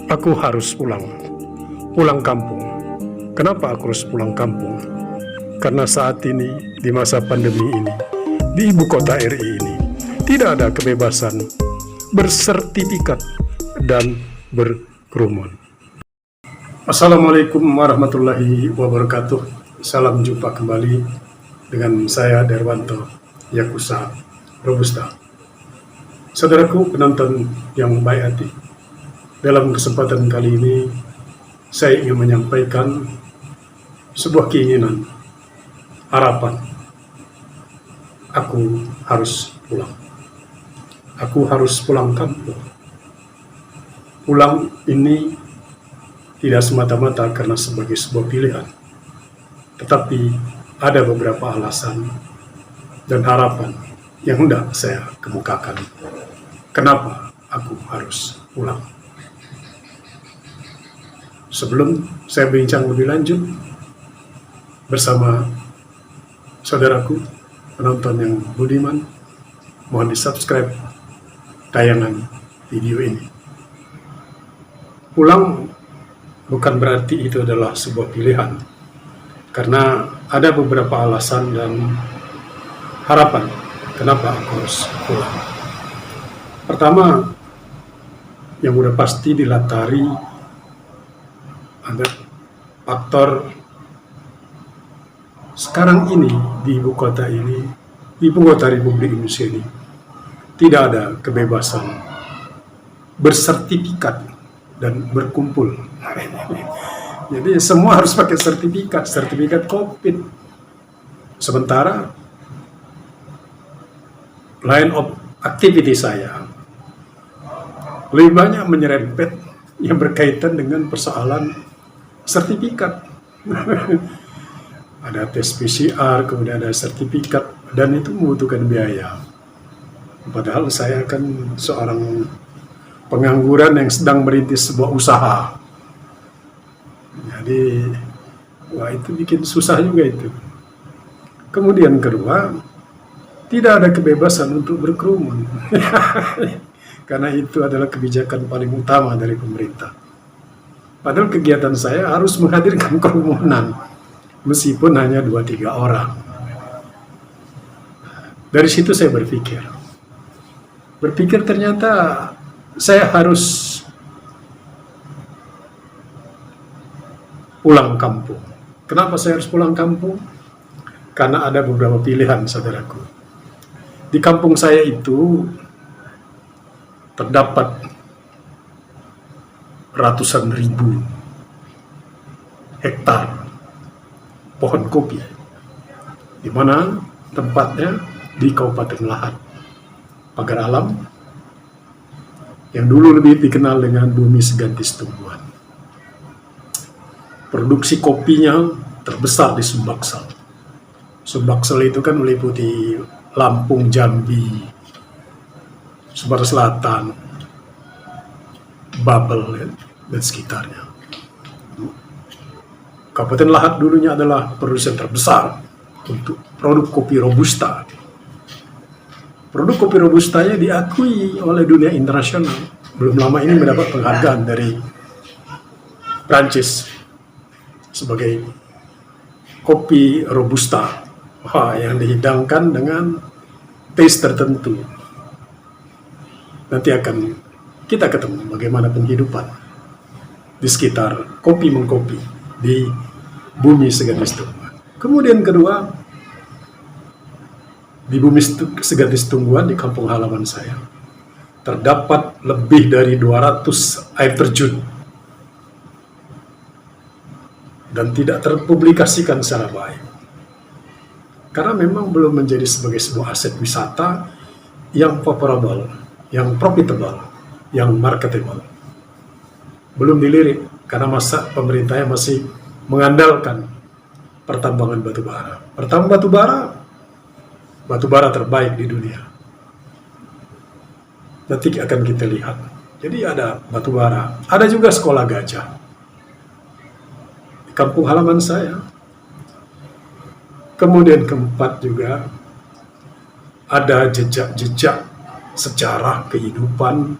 Aku harus pulang kampung. Kenapa aku harus pulang kampung? Karena saat ini, di masa pandemi ini, di ibu kota RI ini, tidak ada kebebasan bersertifikat dan berkerumun. Assalamualaikum warahmatullahi wabarakatuh. Salam jumpa kembali dengan saya Derwanto Yakusa Robusta. Saudaraku penonton yang baik hati, dalam kesempatan kali ini saya ingin menyampaikan sebuah keinginan, harapan. Aku harus pulang. Aku harus pulang kampung. Pulang ini tidak semata-mata karena sebagai sebuah pilihan, tetapi ada beberapa alasan dan harapan yang hendak saya kemukakan. Kenapa aku harus pulang? Sebelum saya bincang lebih lanjut bersama saudaraku penonton yang budiman, mohon di-subscribe tayangan video ini. Pulang bukan berarti itu adalah sebuah pilihan, karena ada beberapa alasan dan harapan kenapa aku harus pulang. Pertama, yang udah pasti dilatari ada faktor sekarang ini di ibu kota ini, di ibu kota Republik Indonesia ini, tidak ada kebebasan bersertifikat dan berkumpul. Jadi semua harus pakai sertifikat COVID. Sementara line of activity saya lebih banyak menyerempet yang berkaitan dengan persoalan sertifikat. Ada tes PCR, kemudian ada sertifikat, dan itu membutuhkan biaya. Padahal saya kan seorang pengangguran yang sedang merintis sebuah usaha. Jadi, wah itu bikin susah juga itu. Kemudian kedua, tidak ada kebebasan untuk berkerumun. Karena itu adalah kebijakan paling utama dari pemerintah. Padahal kegiatan saya harus menghadirkan kerumunan, meskipun hanya 2-3 orang. Dari situ saya berpikir ternyata saya harus pulang kampung. Kenapa saya harus pulang kampung? Karena ada beberapa pilihan, saudaraku. Di kampung saya itu terdapat ratusan ribu hektar pohon kopi, di mana tempatnya di Kabupaten Lahat, Pagar Alam, yang dulu lebih dikenal dengan Bumi Segantis Tumbuhan. Produksi kopinya terbesar di Sumbaksel. Sumbaksel itu kan meliputi Lampung, Jambi, Sumatera Selatan, Babel, dan sekitarnya. Kabupaten Lahat dulunya adalah produsen terbesar untuk produk kopi Robusta. Produk kopi Robustanya diakui oleh dunia internasional. Belum lama ini mendapat penghargaan dari Prancis sebagai kopi Robusta yang dihidangkan dengan taste tertentu. Nanti akan kita ketemu bagaimana penghidupan di sekitar kopi mengkopi di Bumi Segantis Tumbuhan. Kemudian kedua, di Bumi Segantis Tumbuhan di kampung halaman saya terdapat lebih dari 200 air terjun dan tidak terpublikasikan secara baik karena memang belum menjadi sebagai sebuah aset wisata yang favorable, yang profitable, yang marketable. Belum dilirik karena masa pemerintahnya masih mengandalkan pertambangan batu bara. Pertambangan batu bara terbaik di dunia. Nanti akan kita lihat. Jadi ada batu bara, ada juga sekolah gajah di kampung halaman saya. Kemudian keempat juga ada jejak-jejak sejarah kehidupan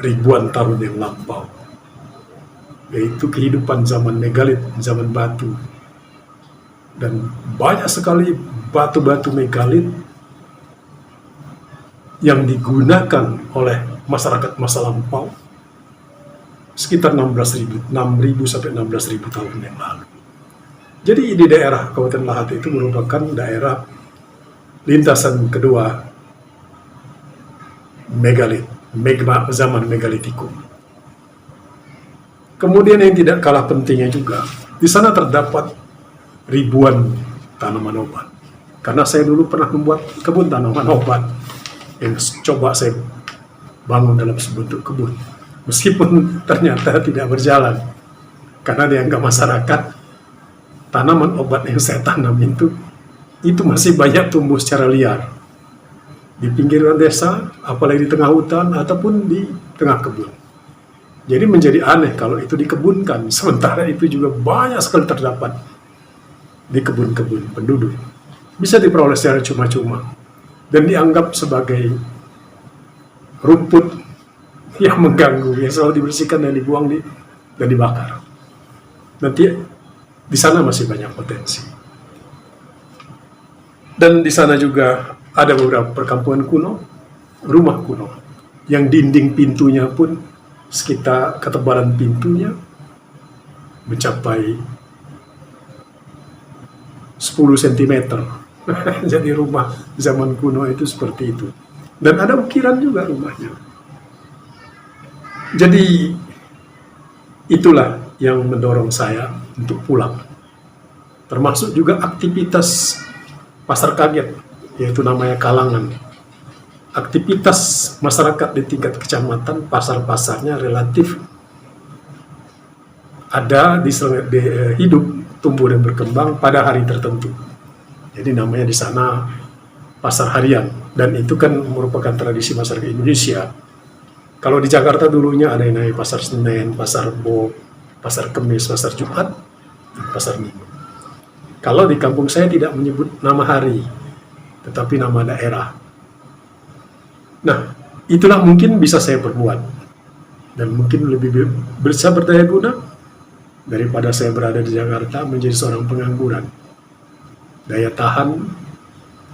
ribuan tahun yang lampau, yaitu kehidupan zaman megalit, zaman batu. Dan banyak sekali batu-batu megalit yang digunakan oleh masyarakat masa lampau sekitar 6.000 sampai 16.000 tahun yang lalu. Jadi di daerah Kabupaten Lahat itu merupakan daerah lintasan kedua megalit, zaman megalitikum. Kemudian yang tidak kalah pentingnya juga, di sana terdapat ribuan tanaman obat. Karena saya dulu pernah membuat kebun tanaman obat yang coba saya bangun dalam sebentuk kebun. Meskipun ternyata tidak berjalan. Karena dianggap masyarakat, tanaman obat yang saya tanam itu masih banyak tumbuh secara liar. Di pinggiran desa, apalagi di tengah hutan, ataupun di tengah kebun. Jadi menjadi aneh kalau itu dikebunkan, sementara itu juga banyak sekali terdapat di kebun-kebun penduduk. Bisa diperoleh secara cuma-cuma dan dianggap sebagai rumput yang mengganggu, yang selalu dibersihkan dan dibuang dan dibakar. Nanti di sana masih banyak potensi. Dan di sana juga ada beberapa perkampungan kuno, rumah kuno, yang dinding pintunya pun sekitar ketebalan pintunya mencapai 10 cm. Jadi rumah zaman kuno itu seperti itu. Dan ada ukiran juga rumahnya. Jadi itulah yang mendorong saya untuk pulang. Termasuk juga aktivitas pasar kaget, yaitu namanya kalangan. Aktivitas masyarakat di tingkat kecamatan, pasar-pasarnya relatif ada hidup, tumbuh dan berkembang pada hari tertentu. Jadi namanya di sana pasar harian, dan itu kan merupakan tradisi masyarakat Indonesia. Kalau di Jakarta dulunya ada yang namanya pasar Senen, pasar Rebo, pasar Kemis, pasar Jumat, dan pasar Minggu. Kalau di kampung saya tidak menyebut nama hari, tetapi nama daerah. Nah, itulah mungkin bisa saya perbuat, dan mungkin lebih bisa berdaya guna daripada saya berada di Jakarta menjadi seorang pengangguran. Daya tahan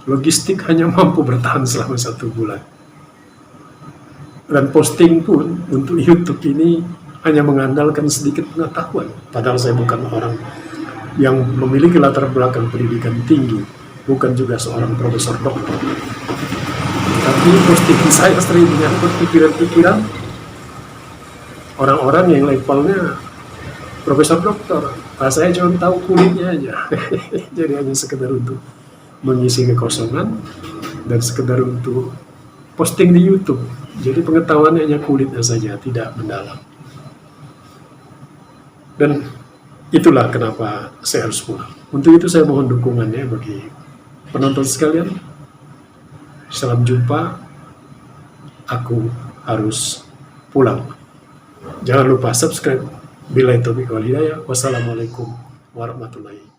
logistik hanya mampu bertahan selama 1 bulan. Dan posting pun untuk YouTube ini hanya mengandalkan sedikit pengetahuan. Padahal saya bukan orang yang memiliki latar belakang pendidikan tinggi, bukan juga seorang profesor doktor. Tapi posting saya sering menyangkut pikiran-pikiran orang-orang yang levelnya profesor doktor. Saya cuma tahu kulitnya aja. Jadi hanya sekedar untuk mengisi kekosongan dan sekedar untuk posting di YouTube. Jadi pengetahuannya hanya kulitnya saja, tidak mendalam. Dan itulah kenapa saya harus pulang. Untuk itu saya mohon dukungannya bagi penonton sekalian. Salam jumpa. Aku harus pulang. Jangan lupa subscribe. Billahi taufiq wal hidayah. Wassalamualaikum warahmatullahi wabarakatuh.